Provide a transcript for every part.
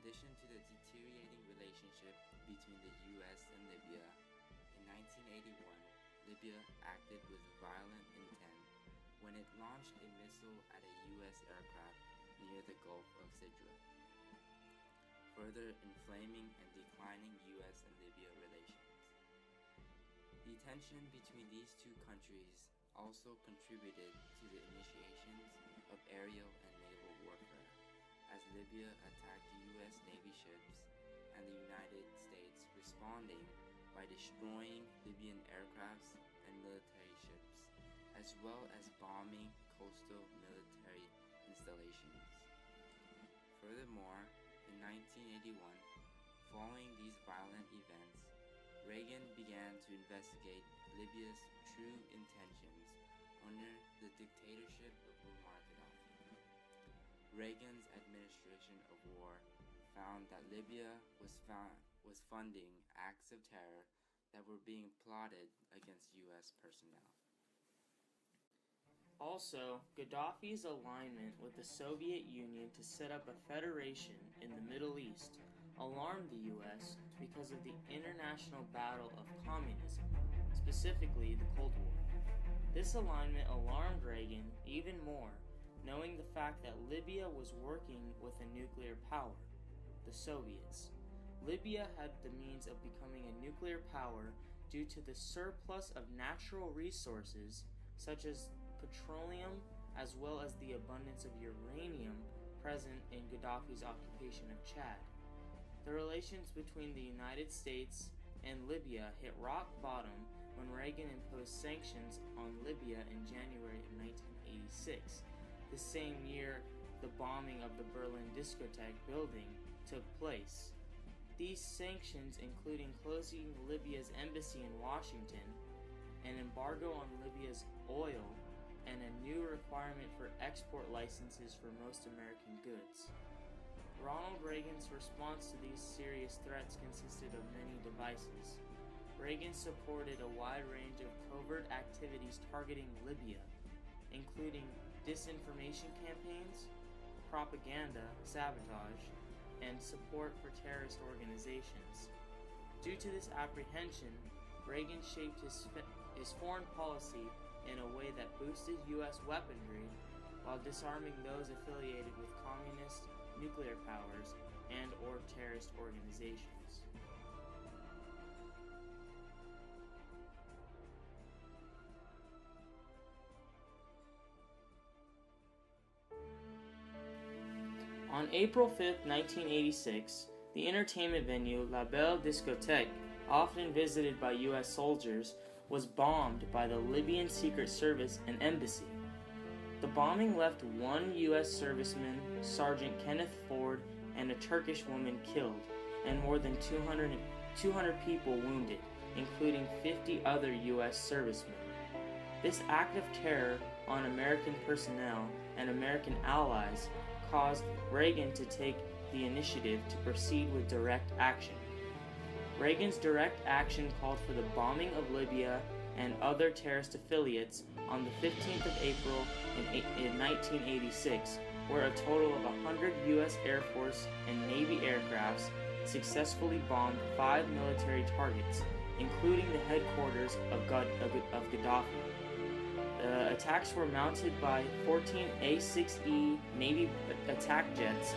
addition to the deteriorating relationship between the US and Libya, in 1981, Libya acted with violent intent when it launched a missile at a US aircraft near the Gulf of Sidra, further inflaming and declining US and Libya relations. The tension between these two countries also contributed to the initiations of aerial and naval warfare, as Libya attacked US Navy ships and the United States responding by destroying Libyan aircrafts and military ships, as well as bombing coastal military installations. Furthermore, in 1981, following these violent events, Reagan began to investigate Libya's true intentions under the dictatorship of Muammar Gaddafi. Reagan's administration of war found that Libya was funding acts of terror that were being plotted against U.S. personnel. Also, Gaddafi's alignment with the Soviet Union to set up a federation in the Middle East alarmed the U.S. because of the international battle of communism, specifically the Cold War. This alignment alarmed Reagan even more, knowing the fact that Libya was working with a nuclear power, the Soviets. Libya had the means of becoming a nuclear power due to the surplus of natural resources such as petroleum as well as the abundance of uranium present in Gaddafi's occupation of Chad. The relations between the United States and Libya hit rock bottom when Reagan imposed sanctions on Libya in January of 1986, the same year the bombing of the Berlin discotheque building took place. These sanctions, including closing Libya's embassy in Washington, an embargo on Libya's oil, and a new requirement for export licenses for most American goods. Ronald Reagan's response to these serious threats consisted of many devices. Reagan supported a wide range of covert activities targeting Libya, including disinformation campaigns, propaganda, sabotage, and support for terrorist organizations. Due to this apprehension, Reagan shaped his foreign policy in a way that boosted U.S. weaponry while disarming those affiliated with communist, nuclear powers, and/or terrorist organizations. On April 5, 1986, the entertainment venue La Belle Discotheque, often visited by U.S. soldiers, was bombed by the Libyan Secret Service and embassy. The bombing left one U.S. serviceman, Sergeant Kenneth Ford, and a Turkish woman killed, and more than 200 people wounded, including 50 other U.S. servicemen. This act of terror on American personnel and American allies caused Reagan to take the initiative to proceed with direct action. Reagan's direct action called for the bombing of Libya and other terrorist affiliates on the 15th of April in 1986, where a total of 100 U.S. Air Force and Navy aircrafts successfully bombed 5 military targets, including the headquarters of Gaddafi. The attacks were mounted by 14 A-6E Navy attack jets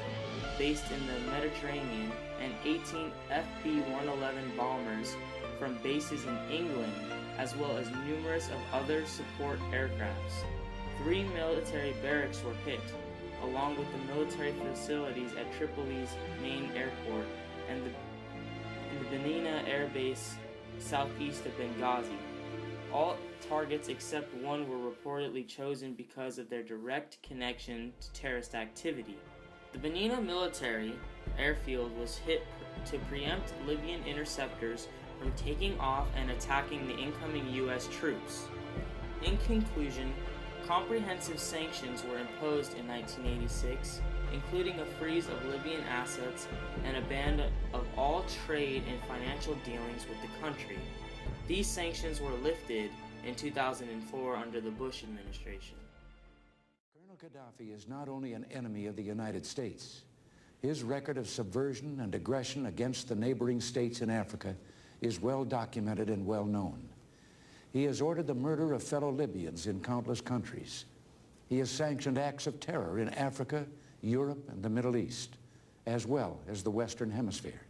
based in the Mediterranean and 18 FB-111 bombers from bases in England, as well as numerous of other support aircrafts. 3 military barracks were hit, along with the military facilities at Tripoli's main airport and the Benina Air Base southeast of Benghazi. All targets except one were reportedly chosen because of their direct connection to terrorist activity. The Benina military airfield was hit to preempt Libyan interceptors from taking off and attacking the incoming U.S. troops. In conclusion, comprehensive sanctions were imposed in 1986, including a freeze of Libyan assets and a ban of all trade and financial dealings with the country. These sanctions were lifted in 2004 under the Bush administration. Colonel Gaddafi is not only an enemy of the United States, His record of subversion and aggression against the neighboring states in Africa is well documented and well known. He has ordered the murder of fellow Libyans in countless countries. He has sanctioned acts of terror in Africa, Europe, and the Middle East, as well as the Western Hemisphere.